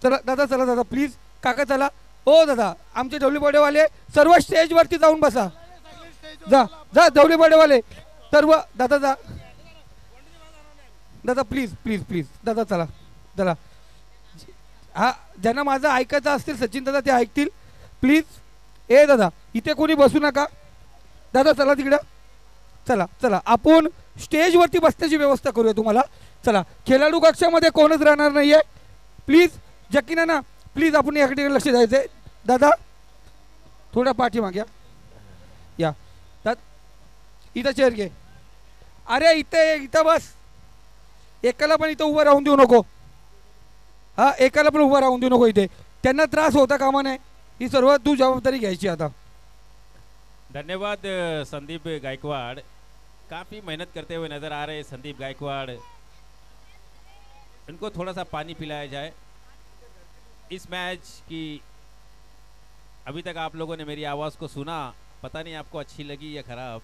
चला दादा, चला दादा प्लीज, काका चला. हो दादा, आमचे ढवली बडेवाले सर्व स्टेजवरती जाऊन बसा. जा जा ढवली बडेवाले सर्व. दादा जा दादा, प्लीज प्लीज प्लीज दादा, चला चला. हा, ज्यांना माझं ऐकायचं असतील सचिन दादा ते ऐकतील प्लीज. ए दादा, इथे कोणी बसू नका दादा, चला तिकडं. चला चला, आपण स्टेजवरती बसण्याची व्यवस्था करूया तुम्हाला. चला, खेळाडू कक्षामध्ये कोणच राहणार नाही आहे प्लीज. जकीना ना प्लीज, आपण याकडे लक्ष द्यायचं आहे. दादा थोडा पाठीमागे या. इथं चेअर घे. अरे इथे इथं बस. एकाला पण इथं उभं राहून देऊ नको. हा, एकाला पण उभं राहून देऊ नको इथे. त्यांना त्रास होता कामा नये. ही सर्व तू जबाबदारी घ्यायची आता. धन्यवाद संदीप गायकवाड़, काफ़ी मेहनत करते हुए नज़र आ रहे संदीप गायकवाड़. इनको थोड़ा सा पानी पिलाया जाए. इस मैच की अभी तक आप लोगों ने मेरी आवाज़ को सुना, पता नहीं आपको अच्छी लगी या ख़राब.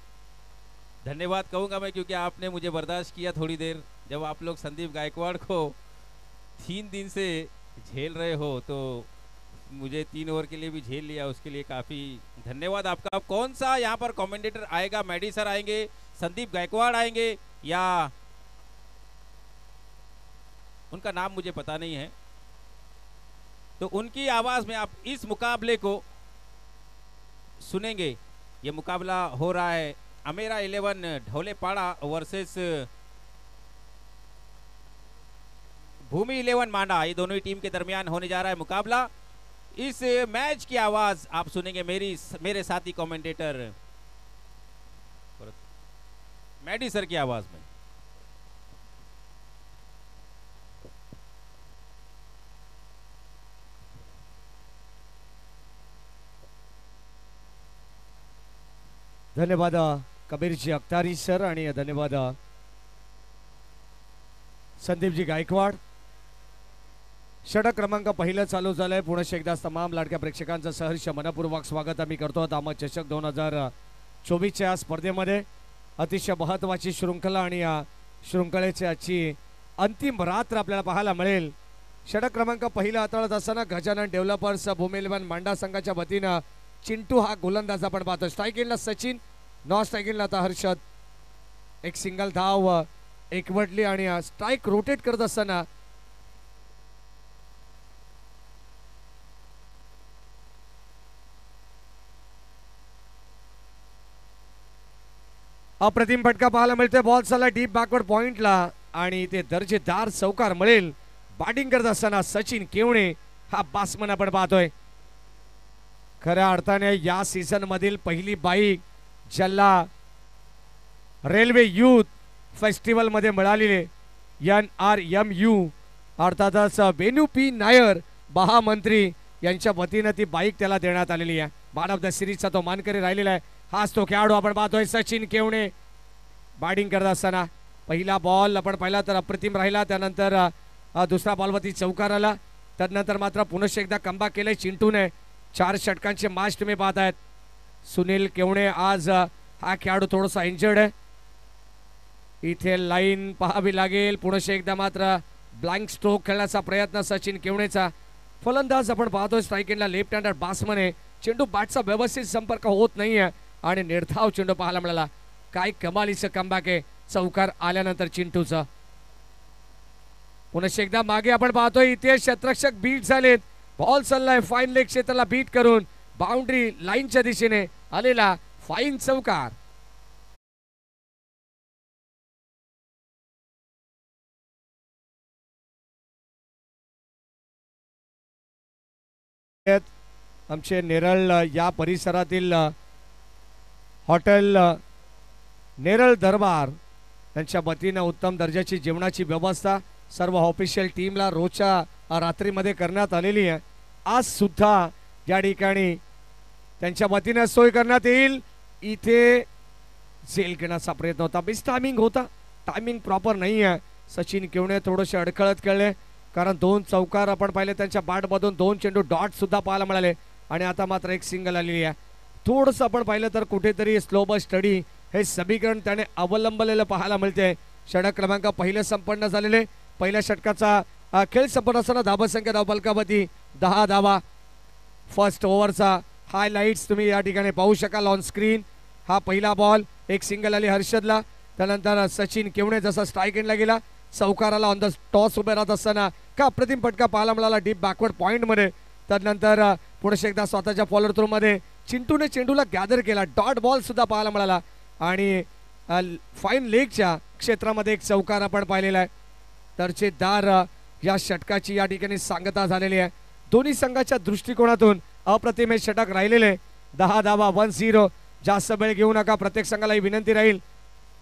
धन्यवाद कहूँगा मैं, क्योंकि आपने मुझे बर्दाश्त किया थोड़ी देर. जब आप लोग संदीप गायकवाड़ को 3 दिन से झेल रहे हो तो मुझे 3 ओवर के लिए भी झेल लिया, उसके लिए काफ़ी धन्यवाद आपका. कौन सा यहाँ पर कमेंटेटर आएगा? मैडी सर आएंगे, संदीप गायकवाड़ आएंगे, या उनका नाम मुझे पता नहीं है, तो उनकी आवाज़ में आप इस मुकाबले को सुनेंगे. ये मुकाबला हो रहा है अमेरा 11 ढोलेपाड़ा वर्सेस भूमि 11 मांडा. ये दोनों ही टीम के दरमियान होने जा रहा है मुकाबला. इस मैच की आवाज आप सुनेंगे मेरे साथी कमेंटेटर मैडी सर की आवाज में. धन्यवाद कबीरजी अख्तारी सर आणि धन्यवाद संदीपजी गायकवाड. षटक क्रमांक पहिलं चालू झालंय. पुन्हा एकदा तमाम लाडक्या प्रेक्षकांचं सहर्ष मनपूर्वक स्वागत आम्ही करतो. दामद चषक 2024च्या या स्पर्धेमध्ये अतिशय महत्त्वाची शृंखला आणि या शृंखलेची आजची अंतिम रात्र आपल्याला पाहायला मिळेल. षटक क्रमांक पहिला हाताळत असताना गजानन डेव्हलपर्स भूमी 11 मांडा संघाच्या वतीनं चिंटू हा गोलंदाज आपण पाहतो. स्ट्राईक एंडला सचिन, नॉन स्ट्राईक एंडला आता हर्षद. एक सिंगल धाव एकवटली आणि स्ट्राईक रोटेट करत असताना अप्रतिम फटका पाहायला मिळतोय. बॉल चालला डीप बॅकवर्ड पॉइंटला आणि ते दर्जेदार चौकार मिळेल. बॅटिंग करत असताना सचिन केवणे हा बॅट्समन आपण पाहतोय. खऱ्या अर्थाने या सीझन मधील पहिली बाईक ज्याला रेल्वे युथ फेस्टिवल मध्ये मिळालेले NRMU अर्थातच वेणू पी नायर महामंत्री यांच्या वतीनं ती बाईक त्याला देण्यात आलेली आहे. मॅन ऑफ द सिरीजचा तो मानकरी राहिलेला आहे. हाच तो खेळाडू आपण पाहतोय सचिन केवणे. बॅटिंग करत असताना पहिला बॉल आपण पाहिला तर अप्रतिम राहिला. त्यानंतर दुसरा बॉलवरती चौकार आला. त्यानंतर मात्र पुन्हा एकदा कमबॅक केलंय चिंटूने. 4 षटकांचे मॅच तुम्ही पाहतायत. सुनील केवणे आज हा खेळाडू थोडासा इंजर्ड आहे. इथे लाईन पाहावी लागेल. पुन्हा एकदा मात्र ब्लँक स्ट्रोक खेळण्याचा प्रयत्न सचिन केवणेचा. फलंदाज आपण पाहतोय स्ट्राईक एंडला लेफ्ट हँडर बॅट्समन आहे. चेंडू बॅटचा व्यवस्थित संपर्क होत नाहीये आणि निर्धाव चेंडू पाहायला मिळाला. काय कमालीचं कमबॅक आहे चौकार आल्यानंतर चिंटूचा. पुन्हा एकदा मागे आपण पाहतोय इथे क्षेत्ररक्षक बीट झालेत. बॉल चाललाय फाईन लेग क्षेत्राला बीट करून बाउंड्री लाईनच्या दिशेने आलेला फाईन चौकार. आमचे नेरळ या परिसरातील हॉटेल नेरळ दरबार यांच्या वतीनं उत्तम दर्जाची जेवणाची व्यवस्था सर्व ऑफिशियल टीमला रोजच्या रात्रीमध्ये करण्यात आलेली आहे. आज सुद्धा या ठिकाणी त्यांच्या वतीनं सोय करण्यात येईल. इथे झेल घेण्याचा प्रयत्न होता. मिस टायमिंग होता. टायमिंग प्रॉपर नाही आहे. सचिन केवणे थोडेसे अडखळत खेळले कारण 2 चौकार आपण पाहिले त्यांच्या बॅटमधून. 2 चेंडू डॉट सुद्धा पाहायला मिळाले आणि आता मात्र एक सिंगल आलेली आहे. थोडंसं आपण पाहिलं तर कुठेतरी स्लो बॉल स्टडी हे समीकरण त्याने अवलंबलेलं पाहायला मिळते. षटक क्रमांक पहिलं संपन्न झालेले. पहिल्या षटकाचा खेळ संपत असताना धाबा संख्या धावफलकावरती 10 धावा. फर्स्ट ओव्हरचा हायलाइट्स तुम्ही या ठिकाणी पाहू शकाल ऑन स्क्रीन. हा पहिला बॉल एक सिंगल आली हर्षदला. त्यानंतर सचिन केवणे जसा स्ट्राईक एंडला गेला, चौकाराला ऑन द टॉस उभे राहत असताना का अप्रतिम फटका पाहायला मिळाला डीप बॅकवर्ड पॉईंटमध्ये. त्यानंतर पुढे एकदा स्वतःच्या फॉलोअर थ्रोमध्ये चिंटूने चेंडूला गॅदर केला. डॉट बॉल सुद्धा पाहायला मिळाला आणि फाईन लेगच्या क्षेत्रामध्ये एक चौकार आपण पाहिलेला आहे. दर्जेदार या षटकाची या ठिकाणी सांगता झालेली आहे. दोन्ही संघाच्या दृष्टिकोनातून अप्रतिम हे षटक राहिलेले. 10 धावा 1-0. जास्त वेळ घेऊ नका. प्रत्येक संघाला ही विनंती राहील,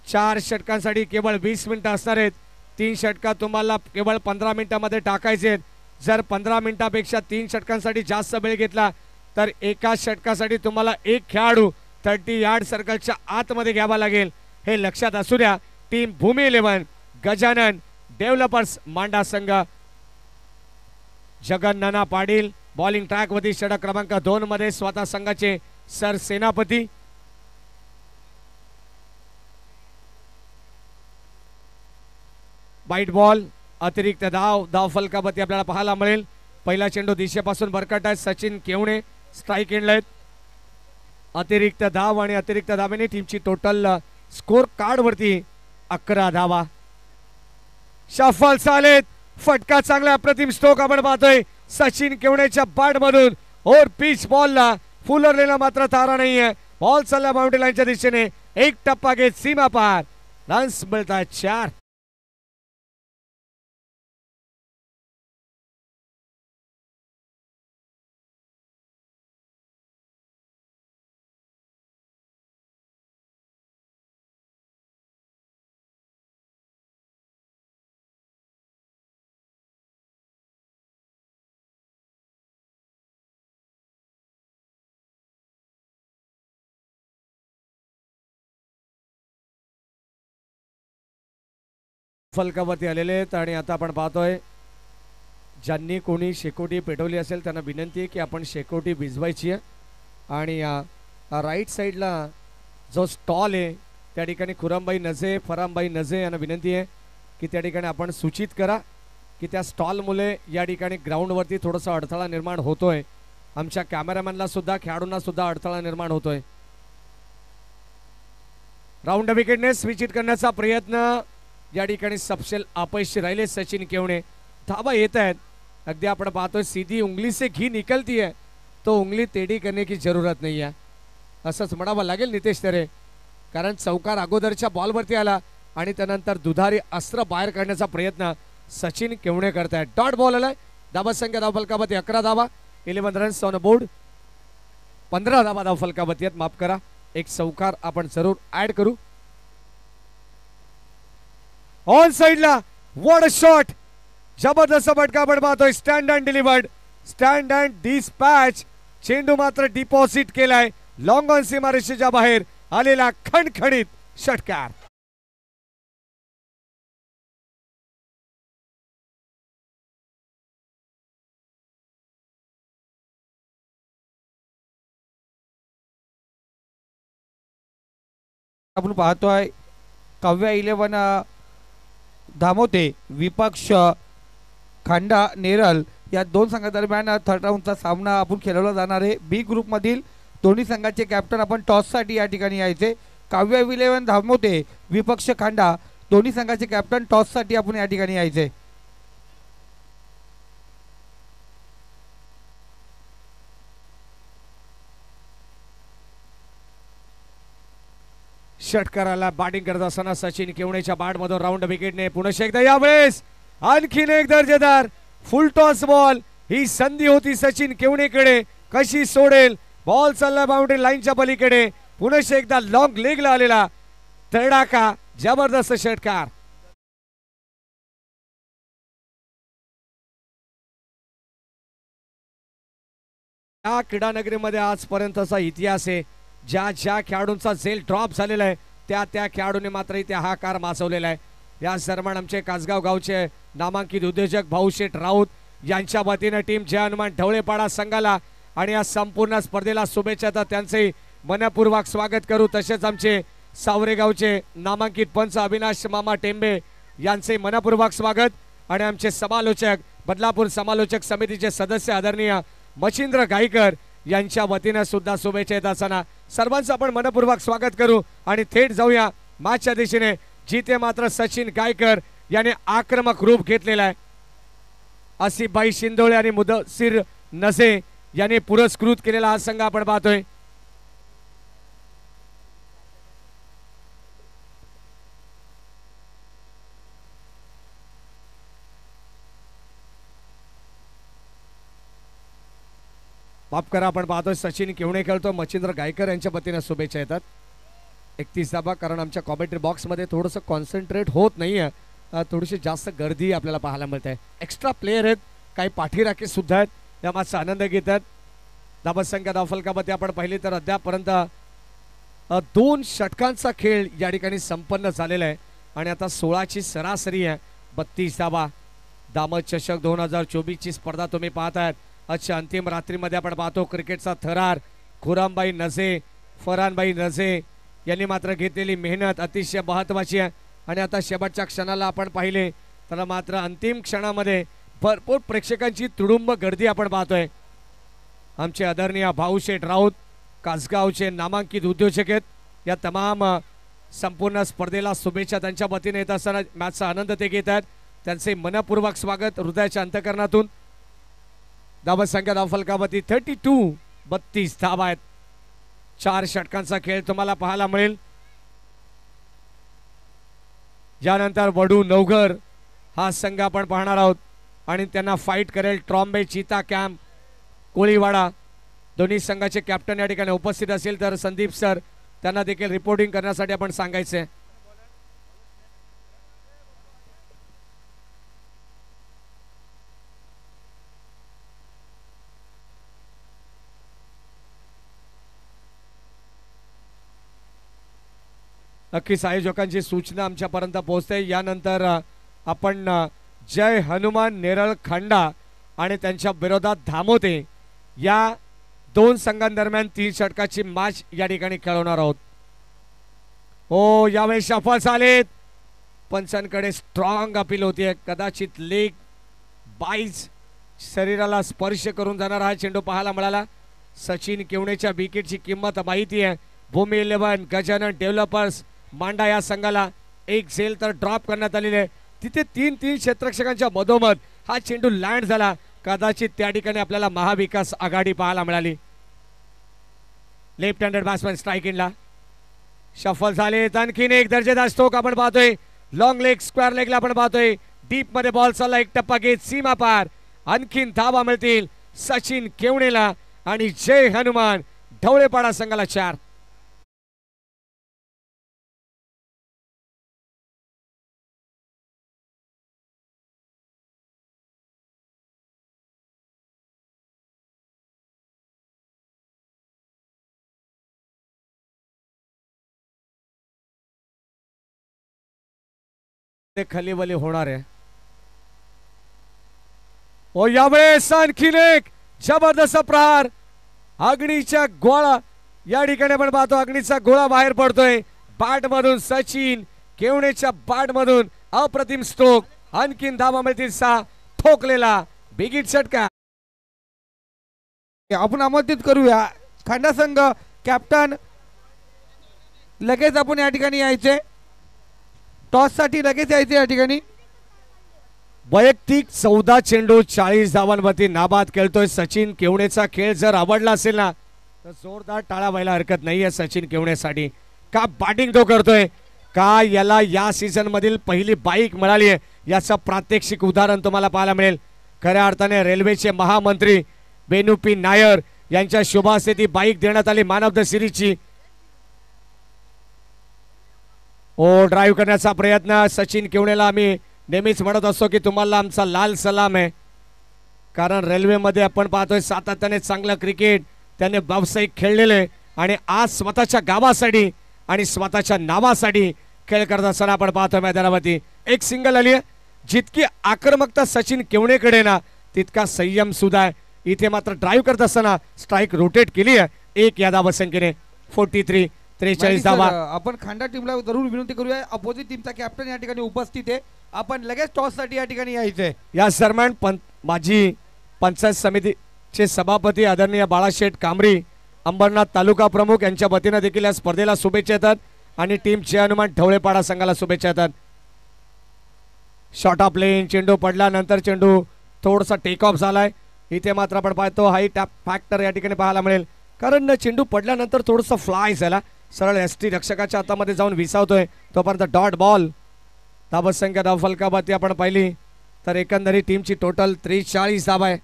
4 षटकांसाठी केवळ 20 मिनिटं असणार आहेत. 3 षटका तुम्हाला केवळ 15 मिनिटांमध्ये टाकायचे आहेत. जर 15 मिनिटापेक्षा 3 षटकांसाठी जास्त वेळ घेतला तर एका षटकासाठी तुम्हाला एक खेळाडू 30 यार्ड सर्कलच्या आतमध्ये घ्यावा लागेल. हे लक्षात असू द्या. टीम भूमी 11 गजानन डेव्हलपर्स मांडा संघ. जगन नाना पाटील बॉलिंग ट्रॅक वरती षटक क्रमांक 2 मध्ये स्वतः संघाचे सर सेनापती. वाईट बॉल अतिरिक्त धाव फलकावरती आपल्याला पाहायला मिळेल. पहिला चेंडू दिशेपासून बरकट आहे. सचिन केवणे स्ट्राईक एंडला आहेत. अतिरिक्त धाव आणि अतिरिक्त धावेने टीमची टोटल स्कोर कार्ड वरती 11 धावा. शफल चालेत. फटका चांगला अप्रतिम स्ट्रोक आपण पाहतोय सचिन केवणेच्या बॅट मधून. और पिच बॉलला फुलरलेला मात्र तारा नाहीये. बॉल चालला बाउंड्री लाईनच्या दिशेने. एक टप्पा घेत सीमा पार. रन्स मिळतात 4. फलकावरती आलेले आहेत आणि आता आपण पाहतोय ज्यांनी कोणी शेकोटी पेटवली असेल त्यांना विनंती आहे की आपण शेकोटी भिजवायची आहे. आणि राईट साईडला जो स्टॉल आहे त्या ठिकाणी खुरामबाई नजे फरामबाई नजे यांना विनंती आहे की त्या ठिकाणी आपण सूचित करा की त्या स्टॉलमुळे या ठिकाणी ग्राउंडवरती थोडासा अडथळा निर्माण होतोय. आमच्या कॅमेरामॅनला सुद्धा खेळाडूंना सुद्धा अडथळा निर्माण होतोय. राऊंड विकेटने स्विच करण्याचा प्रयत्न या ठिकाणी सबसेल अपयशी राहिले. सचिन केवणे धावा येत आहेत. अगदी आपण पाहतोय सीधी उंगली से घी निकलती है तो उंगली टेढ़ी करने की जरूरत नहीं है असंच म्हणावं लागेल नितेश तेरे. कारण चौकार अगोदरच्या बॉलवरती आला आणि त्यानंतर दुधारी अस्त्र बाहेर काढण्याचा प्रयत्न सचिन केवणे करतायत. डॉट बॉल आलाय. धावा संख्या धावफलकावरती 11 धावा. 11 रन्स ऑन बोर्ड. 15 धावा धावफलकावरती आहेत. माफ करा, एक चौकार आपण जरूर ऍड करू. ऑन साइडला व्हाट अ शॉट. जबरदस्त फटका आपण पाहतोय. Stand and delivered. Stand and dispatch. चेंडू मात्र डिपॉझिट केलाय. लॉंग ऑन सीमारेषेच्या बाहेर आलेला खणखणीत षटकार. आपण पाहतोय काव्या 11 धामोते विपक्ष खांडा नेरल या दोन संघादरम्यान थर्ड राऊंडचा सामना आपण खेळवला जाणार आहे. बी ग्रुपमधील दोन्ही संघाचे कॅप्टन आपण टॉससाठी या ठिकाणी यायचे. काव्या 11 धामोते विपक्ष खांडा दोन्ही संघाचे कॅप्टन टॉससाठी आपण या ठिकाणी यायचे. षटकाराला बॅटिंग करत असताना सचिन केवणेच्या बॅटमधून राऊंड विकेटने पुन्हा एकदा यावेळेस आणखीन एक दर्जेदार फुल टॉस बॉल. ही संधी होती सचिन केवणेकडे. कशी सोडेल. बॉल चालला बाउंड्री लाईनच्या पलीकडे. पुन्हा एकदा लॉंग लेगला आलेला तडाखा. जबरदस्त षटकार. या क्रीडा नगरीमध्ये आजपर्यंतचा इतिहास आहे. ज्या ज्या खेळाडूंचा झेल ड्रॉप झालेला आहे त्या त्या खेळाडूंनी मात्र इथे हाकार माजवलेला आहे. या दरम्यान आमचे कासगाव गावचे नामांकित उद्योजक भाऊशेठ राऊत यांच्या वतीने टीम जय हनुमान ढवळेपाडा संघाला आणि या संपूर्ण स्पर्धेला शुभेच्छा. तर त्यांचे मनपूर्वक स्वागत करू. तसेच आमचे सावरेगावचे नामांकित पंच अविनाश मामा टेंबे यांचे मनपूर्वक स्वागत. आणि आमचे समालोचक बदलापूर समालोचक समितीचे सदस्य आदरणीय मच्छिंद्र गायकर यांच्या वतीने सुद्धा शुभेच्छा येत असताना सर्वांचं आपण मनपूर्वक स्वागत करू आणि थेट जाऊया मॅचच्या दिशेने, जिथे मात्र सचिन गायकर याने आक्रमक रूप घेतलेला आहे. आसिफभाई शिंदोळे आणि मुदसिर नसे यांनी पुरस्कृत केलेला हा संघ आपण पाहतोय. माफ करा, आपण पाहतोय सचिन केवणे खेळतो. मच्छिंद्र गायकर यांच्या वतीने शुभेच्छा येतात. 31 धाबा, कारण आमच्या कॉमेंट्री बॉक्समध्ये थोडंसं कॉन्सन्ट्रेट होत नाहीये, थोडीशी जास्त गर्दी आपल्याला पाहायला मिळते. एक्स्ट्रा प्लेयर आहेत, काही पाठीराखे सुद्धा आहेत, या मागचा आनंद घेतात. धाबा संख्या धावफलकामध्ये आपण पाहिली तर अद्यापर्यंत 2 षटकांचा खेळ या ठिकाणी संपन्न झालेला आहे आणि आता 16ची सरासरी आहे. 32 धाबा. दामद चषक 2024ची स्पर्धा तुम्ही पाहताय. आजच्या अंतिम रात्रीमध्ये आपण पाहतो क्रिकेटचा थरार खुरामबाई नझे, फरहानबाई नझे यांनी मात्र घेतलेली मेहनत अतिशय महत्त्वाची आहे. आणि आता शेवटच्या क्षणाला आपण पाहिले तर मात्र अंतिम क्षणामध्ये भरपूर प्रेक्षकांची तुडुंब गर्दी आपण पाहतोय. आमचे आदरणीय भाऊशेठ राऊत कासगावचे नामांकित उद्योजक आहेत. या तमाम संपूर्ण स्पर्धेला शुभेच्छा त्यांच्या वतीने येत असताना मॅचचा आनंद ते घेत आहेत. त्यांचे मनपूर्वक स्वागत हृदयाच्या अंतकरणातून. धावा संख्या धावफलकावरती 32 धावा आहेत. 4 षटकांचा खेळ तुम्हाला पाहायला मिळेल. यानंतर वडू नवघर हा संघ आपण पाहणार आहोत आणि त्यांना फाईट करेल ट्रॉम्बे चीता कॅम्प कोळीवाडा. दोन्ही संघाचे कॅप्टन या ठिकाणी उपस्थित असेल तर संदीप सर त्यांना देखील रिपोर्टिंग करण्यासाठी आपण सांगायचे. नक्कीच आयोजकांची सूचना आमच्यापर्यंत पोहोचते. यानंतर आपण जय हनुमान नेरळ खंडा आणि त्यांच्या विरोधात धामोते या 2 संघांदरम्यान 3 षटकाची मॅच या ठिकाणी खेळवणार आहोत. हो, यावेळी सफल झालेत. पंचांकडे स्ट्रॉंग अपील होतीये. कदाचित लेग बाईज शरीराला स्पर्श करून जाणारा हा चेंडू पाहायला मिळाला. सचिन केवणेच्या विकेटची किंमत माहिती आहे. भूमी 11 गजानन डेव्हलपर्स मांडा या संघाला 1 झेल तर ड्रॉप करण्यात आलेले आहे. तिथे 3 क्षेत्ररक्षकांच्या मधोमध हा चेंडू लँड झाला. कदाचित त्या ठिकाणी आपल्याला महाविकास आघाडी पाहायला मिळाली. लेफ्ट हँडेड बॅट्समॅन स्ट्राईक इनला शफल झाले. आणखीन एक दर्जेदार स्ट्रोक आपण पाहतोय. लॉंग लेग स्क्वेअर लेगला आपण पाहतोय. डीप मध्ये बॉल चालला, एक टप्पा घेत सीमा पार. आणखीन धावा मिळतील सचिन केवणेला आणि जय हनुमान ढवळेपाडा संघाला 4. खलीवली होणार आहे. ओ यावेळेस आणखीन एक जबरदस्त प्रहार. अग्नीच्या गोळा या ठिकाणी आपण पाहतो. अग्नीचा गोळा बाहेर पडतोय बॅट मधून. सचिन केवणेच्या बॅट मधून अप्रतिम स्ट्रोक. आणखीन धावा मिळतील 6. ठोकलेला बिगिट षटका. आपण आमंत्रित करूया खंडा संघ कॅप्टन. लगेच आपण या ठिकाणी यायचे. टॉस साठी लगेच यायचे या ठिकाणी. वैयक्तिक 14 चेंडू 40 धावांवरती नाबाद खेळतोय सचिन केवणेचा खेळ. जर आवडला असेल ना तर जोरदार टाळा व्हायला हरकत नाहीये सचिन केवणेसाठी. का बॅटिंग तो करतोय, का याला या सीझन मधील पहिली बाईक मिळाली आहे याचं प्रात्यक्षिक उदाहरण तुम्हाला पाहायला मिळेल. खऱ्या अर्थाने रेल्वेचे महामंत्री बेनुपी नायर यांच्या शुभास्ते ती बाईक देण्यात आली मॅन ऑफ द सिरीजची. ओ ड्राईव्ह करण्याचा प्रयत्न. सचिन केवणेला आम्ही नेहमीच म्हणत असतो की तुम्हाला आमचा लाल सलाम आहे, कारण रेल्वेमध्ये आपण पाहतोय सातत्याने चांगलं क्रिकेट त्याने व्यावसायिक खेळलेले आणि आज स्वतःच्या गावासाठी आणि स्वतःच्या नावासाठी खेळ करत असताना आपण पाहतोय मैदानावरती. एक सिंगल आली आहे. जितकी आक्रमकता सचिन केवणेकडे ना तितका संयम सुद्धा आहे. इथे मात्र ड्राईव्ह करत असताना स्ट्राईक रोटेट केली आहे 1 या धावसंख्येने. 43. 43 माहिती धावा. सर, आपण खांडा टीमला जरूर विनंती करूया. अपोजिट टीमचा कॅप्टन या ठिकाणी उपस्थित आहे. आपण लगेच टॉस साठी या ठिकाणी यायचंय. या दरम्यान माजी पंचायत समितीचे सभापती आदरणीय बाळाशेठ कांबरी, अंबरनाथ तालुका प्रमुख यांच्या वतीनं देखील या स्पर्धेला शुभेच्छा येतात आणि टीम जय हनुमान ढवळेपाडा संघाला शुभेच्छा येतात. शॉर्ट ऑफ लेन, चेंडू पडल्यानंतर चेंडू थोडासा टेक ऑफ झालाय. इथे मात्र आपण पाहतो हाई टॅप फॅक्टर या ठिकाणी पाहायला मिळेल, कारण चेंडू पडल्यानंतर थोडंसं फ्लाय झाला, सरळ एसटी रक्षकाच्या हातामध्ये जाऊन विसावतोय. तोपर्यंत डॉट बॉल. धावसंख्या धावफलकावरती आपण पाहिली तर एकंदरीत टीमची टोटल 43 धावा आहे.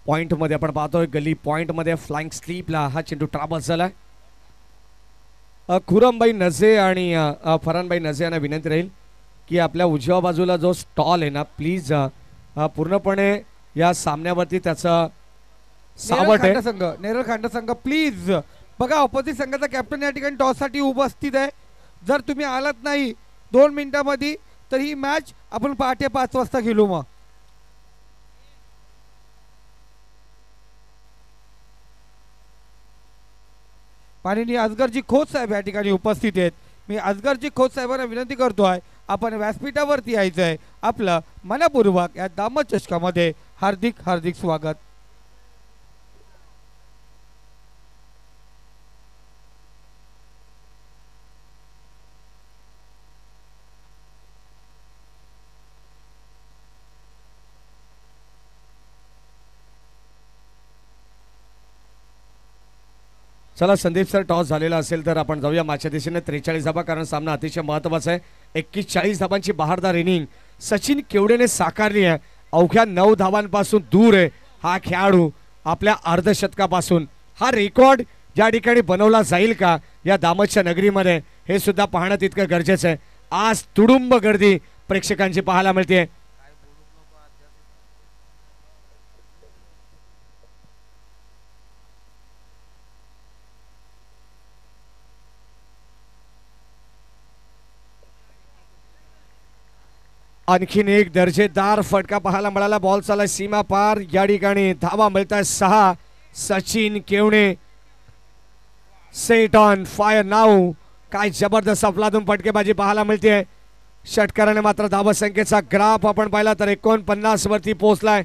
पॉइंट मध्ये आपण पाहतोय गली पॉइंट मध्ये फ्लाइंग स्लीपला हा चेंडू ट्राबल झालाय. खुरमबाई नजे आणि फरानबाई नजे यांना विनंती राहील की आपल्या उजव्या बाजूला जो स्टॉल आहे ना, प्लीज पूर्णपणे या सामन्यावरती त्याचा सावट आहे. संघ नेरळ खांडा संघ प्लीज बघा, ऑपोजिट संघाचा कॅप्टन या ठिकाणी टॉस साठी उपस्थित आहे. जर तुम्ही आलात नाही 2 मिनिटांमध्ये तर ही मॅच आपण पहाटे 5 वाजता खेळू. मग माननीय असगरजी खोत साहेब या ठिकाणी उपस्थित आहेत. मी असगरजी खोत साहेबांना विनंती करतोय, आपण व्यासपीठावरती यायचं आहे. आपलं मनपूर्वक या दामद चषकामध्ये हार्दिक हार्दिक स्वागत. चला संदीप सर, टॉस झालेला असेल तर आपण जाऊया माझ्या दिशेने 43 धावा, कारण सामना अतिशय महत्त्वाचा आहे. 41-40 धावांची बहारदार इनिंग सचिन केवडेने साकारली आहे. अवघ्या 9 धावांपासून दूर आहे हा खेळाडू आपल्या अर्धशतकापासून. हा रेकॉर्ड या ठिकाणी बनवला जाईल का या दामदच्या नगरीमध्ये, हे सुद्धा पाहणं तितकं गरजेचं आहे. आज तुडुंब गर्दी प्रेक्षकांची पाहायला मिळते. आणखीन एक दर्जेदार फटका पाहायला मिळाला. बॉल चालला सीमा पार. या ठिकाणी धावा मिळतात 6. सचिन केवणे सेट ऑन फायर नाऊ. काय जबरदस्त अफलातून फटकेबाजी पाहायला मिळते. षटकाराने मात्र धावा संख्येचा ग्राफ आपण पाहिला तर 49 वरती पोहोचलाय.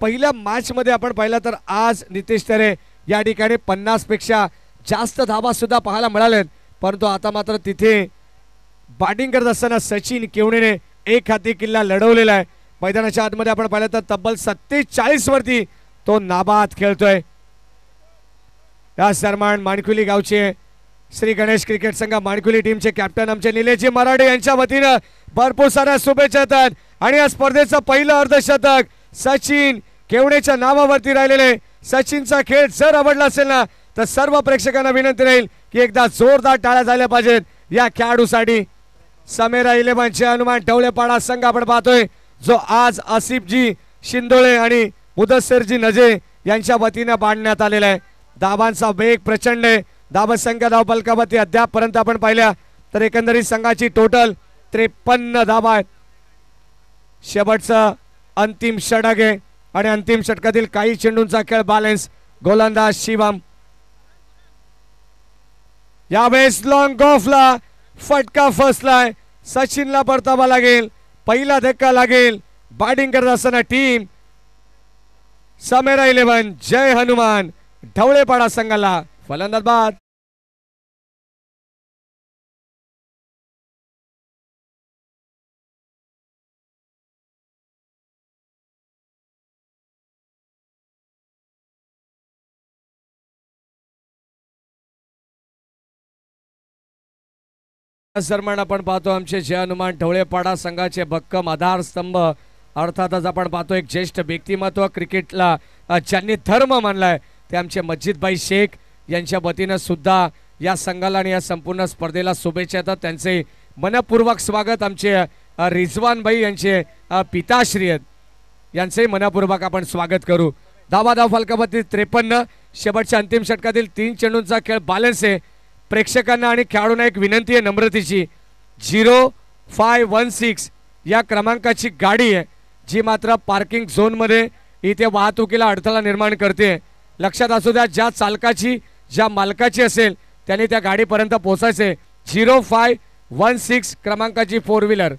पहिल्या मॅच मध्ये आपण पाहिलं तर आज नितेश तरे या ठिकाणी 50 पेक्षा जास्त धावा सुद्धा पाहायला मिळाल्यात, परंतु आता मात्र तिथे बॅटिंग करत असताना सचिन केवणेने एक हाती किल्ला लढवलेला आहे. मैदानाच्या आतमध्ये आपण पाहिलं तर तब्बल 47 वरती तो नाबाद खेळतोय. या दरम्यान माणकुली गावचे श्री गणेश क्रिकेट संघ माणकुली टीमचे कॅप्टन आमचे निलेजी मराठे यांच्या वतीनं भरपूर साऱ्या शुभेच्छा येतात आणि या स्पर्धेचं पहिलं अर्धशतक सचिन केवणेच्या नावावरती राहिलेले. सचिनचा खेळ जर आवडला असेल ना तर सर्व प्रेक्षकांना विनंती राहील की एकदा जोरदार टाळ्या झाल्या पाहिजेत या खेळाडूसाठी. समेरा 11 चे हनुमान ढवळेपाडा संघ आपण पाहतोय, जो आज आसिफजी शिंदोळे आणि मुदस्सरजी नजे यांच्या वतीने बांधण्यात आलेला आहे. धावांचा वेग प्रचंड आहे. धावसंख्या धावफलकावरती अद्यापपर्यंत आपण पाहिल्या तर एकंदरीत संघाची टोटल 53 धावा आहेत. शेवटचा अंतिम षटक आहे आणि अंतिम षटकातील काही चेंडूंचा खेळ बॅलन्स. गोलंदाज शिवम यावेळेस लॉंग ऑफला फटका फसलाय. सचिनला परतावा लागेल, पहिला धक्का लागेल. बॅटिंग करत असताना टीम समेरा 11 जय हनुमान ढवळेपाडा संघाला फलंदाज बाद. दरम्यान आपण पाहतो आमचे जय हनुमान ढवळेपाडा संघाचे भक्कम आधारस्तंभ, अर्थातच आपण पाहतो एक ज्येष्ठ व्यक्तिमत्व क्रिकेटला ज्यांनी धर्म मानलाय ते आमचे मस्जिदभाई शेख यांच्या वतीनं सुद्धा या संघाला आणि या संपूर्ण स्पर्धेला शुभेच्छा येतात. त्यांचे मनपूर्वक स्वागत. आमचे रिजवान भाई यांचे पिताश्री आहेत, यांचे मनपूर्वक आपण स्वागत करू. धावा धाव फलकावरती 53. शेवटच्या अंतिम षटकातील 3 चेंडूंचा खेळ बॅलन्स आहे. प्रेक्षकांना आणि खेळाडूंना एक विनंती आहे नम्रतेची, 0516 या क्रमांकाची गाडी आहे जी मात्र पार्किंग झोनमध्ये इथे वाहतुकीला अडथळा निर्माण करते. लक्षात असू द्या, ज्या चालकाची ज्या मालकाची असेल त्यांनी त्या गाडीपर्यंत पोहोचायचे. 0516 क्रमांकाची 4 व्हीलर.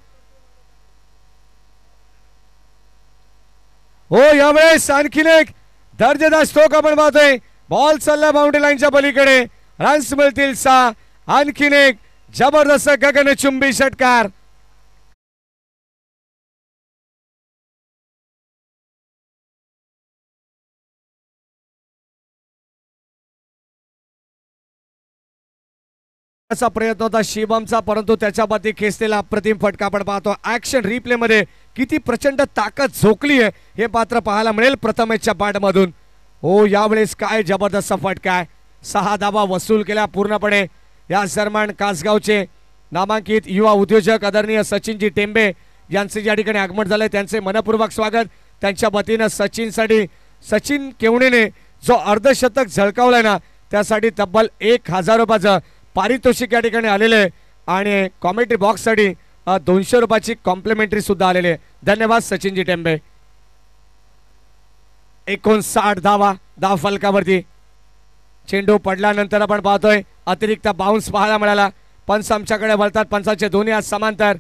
हो, यावेळेस आणखीन एक दर्जेदार स्ट्रोक आपण पाहतोय. बॉल चालला बाउंड्री लाईनच्या पलीकडे, रन्स मिळतील 6. आणखीन एक जबरदस्त गगनचुंबी षटकार. प्रयत्न होता शिवमचा, परंतु त्याच्या बाबतीत खेचलेला अप्रतिम फटका आपण पाहतो. ऍक्शन रिप्ले मध्ये किती प्रचंड ताकद झोकली आहे हे पात्र पाहायला मिळेल प्रथमेशच्या बॅटमधून. हो, यावेळेस काय जबरदस्त फटका आहे. 6 धावा वसूल केल्या पूर्णपणे. या दरम्यान कासगावचे नामांकित युवा उद्योजक आदरणीय सचिनजी टेंबे यांचे या ठिकाणी आगमन झाले. त्यांचे मनपूर्वक स्वागत. त्यांच्या वतीनं सचिनसाठी, सचिन केवणेने जो अर्धशतक झळकावलाय ना त्यासाठी तब्बल 1000 रुपयाचं पारितोषिक या ठिकाणी आलेले आहे आणि कॉमेंट्री बॉक्ससाठी 200 रुपयाची कॉम्प्लिमेंटरी सुद्धा आलेले आहे. धन्यवाद सचिनजी टेंबे. 59 धाव फलकावरती. चेंडू पडल्यानंतर आपण पाहतोय अतिरिक्त बाउन्स पाहायला मिळाला. पंच आमच्याकडे वळतात. पंचाचे दोन्ही आज समांतर.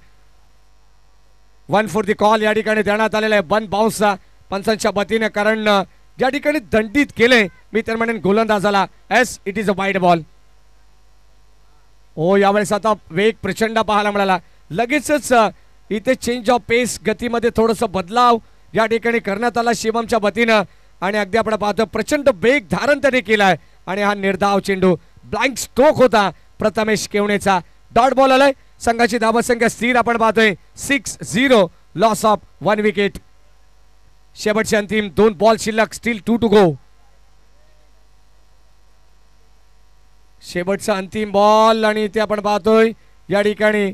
1 फॉर द कॉल या ठिकाणी देण्यात आलेला आहे. 1 बाउन्सचा पंचांच्या वतीने, कारण या ठिकाणी दंडित केले मी तर म्हणेन गोलंदाजाला. Yes, it is a wide ball. हो, यावेळेस आता वेग प्रचंड पाहायला मिळाला. लगेचच इथे चेंज ऑफ पेस, गतीमध्ये थोडस बदलाव या ठिकाणी करण्यात आला शिवमच्या वतीनं आणि अगदी आपण पाहतो प्रचंड वेग धारण त्याने केलाय आणि हा निर्धाव चेंडू ब्लँक स्ट्रोक होता प्रथमेश केवणेचा. डॉट बॉल आलाय. संघाची धावसंख्या स्थिर आपण पाहतोय 6-0, लॉस ऑफ 1 विकेट. शेवटचे अंतिम 2 बॉल शिल्लक, स्टील 2 टू गो. शेवटचा अंतिम बॉल आणि ते आपण पाहतोय या ठिकाणी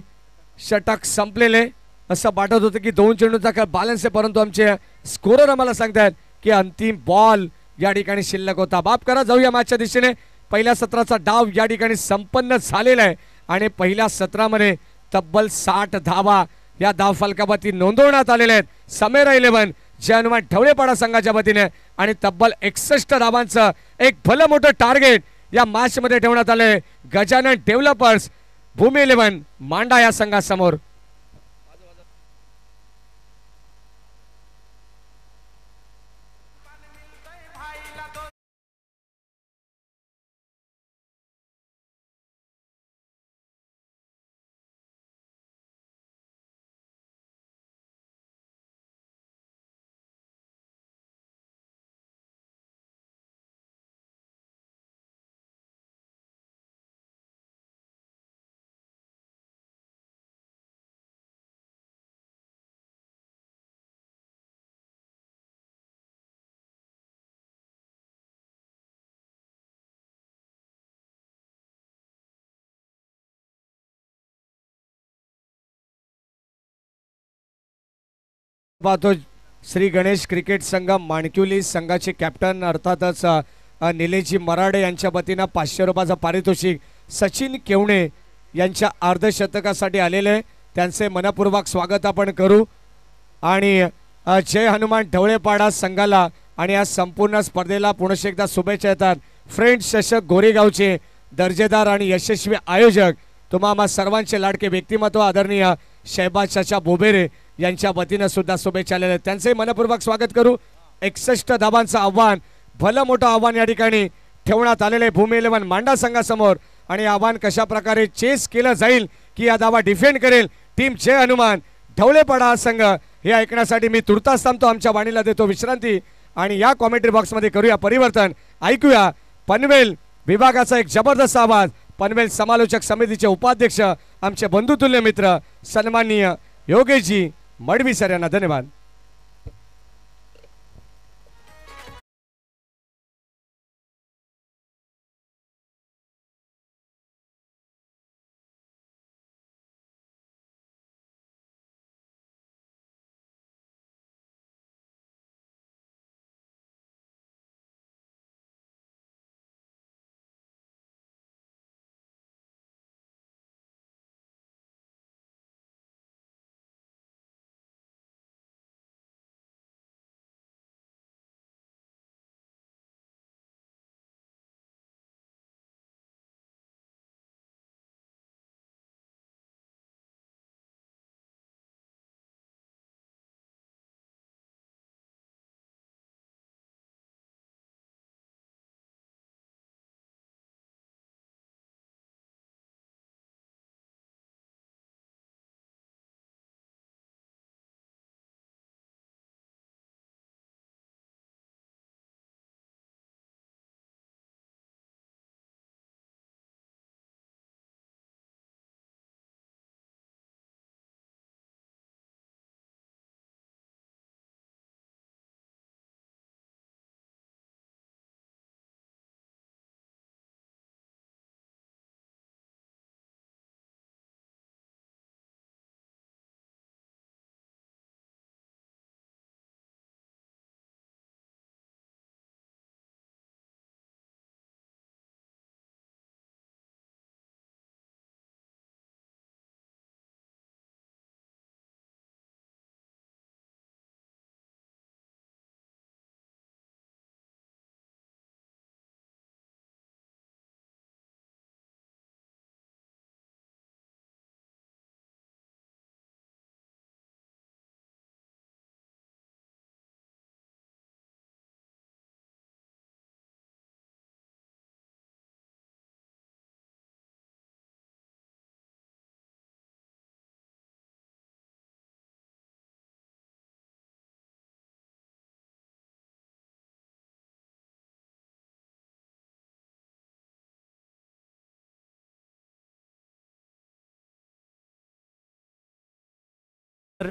षटक संपलेले. असं वाटत होतं की 2 चेंडूचा काय बॅलन्स आहे, परंतु आमचे स्कोरर आम्हाला सांगतात की अंतिम बॉल या ठिकाणी शिल्लक होता. बाप करा, जाऊया मॅचच्या दिशेने. पहिल्या सत्राचा डाव या ठिकाणी संपन्न झालेला आहे आणि पहिल्या सत्रामध्ये तब्बल 60 धावा या धाव फलकावरती नोंदवण्यात आलेल्या आहेत. समेरा 11 जे हनुमान ढवळेपाडा संघाच्या वतीने आणि तब्बल 61 धावांचं एक भलं मोठं टार्गेट या मॅच मध्ये ठेवण्यात आले. गजानन डेव्हलपर्स भूमी 11 मांडा या संघासमोर. पाहतो श्री गणेश क्रिकेट संघ माणक्युली संघाचे कॅप्टन अर्थातच निलेशजी मराडे यांच्या वतीनं 500 रुपयाचं पारितोषिक सचिन केवणे यांच्या अर्धशतकासाठी आलेले. त्यांचे मनपूर्वक स्वागत आपण करू आणि जय हनुमान ढवळेपाडा संघाला आणि या संपूर्ण स्पर्धेला पुन्हा एकदा शुभेच्छा येतात. फ्रेंड्स चषक गोरेगावचे दर्जेदार आणि यशस्वी आयोजक तुम्हा सर्वांचे लाडके व्यक्तिमत्व आदरणीय शहबाज चाचा बोबेरे यांच्या वतीनं सुद्धा शुभेच्छा आलेल्या. त्यांचे मनपूर्वक स्वागत करू. 61 धावांचं आव्हान, भलं मोठं आव्हान या ठिकाणी ठेवण्यात आलेले भूमी 11 मांडा संघासमोर आणि आव्हान कशा प्रकारे चेस केलं जाईल की या धावा डिफेंड करेल टीम जय हनुमान ढवळेपाडा हा संघ, हे ऐकण्यासाठी मी तुर्तास थांबतो. आमच्या वाणीला देतो विश्रांती आणि या कॉमेंट्री बॉक्समध्ये करूया परिवर्तन. ऐकूया पनवेल विभागाचा एक जबरदस्त आवाज. पनवेल समालोचक समितीचे उपाध्यक्ष आमचे बंधुतुल्य मित्र सन्माननीय योगेशजी मडवी सर यांना धन्यवाद.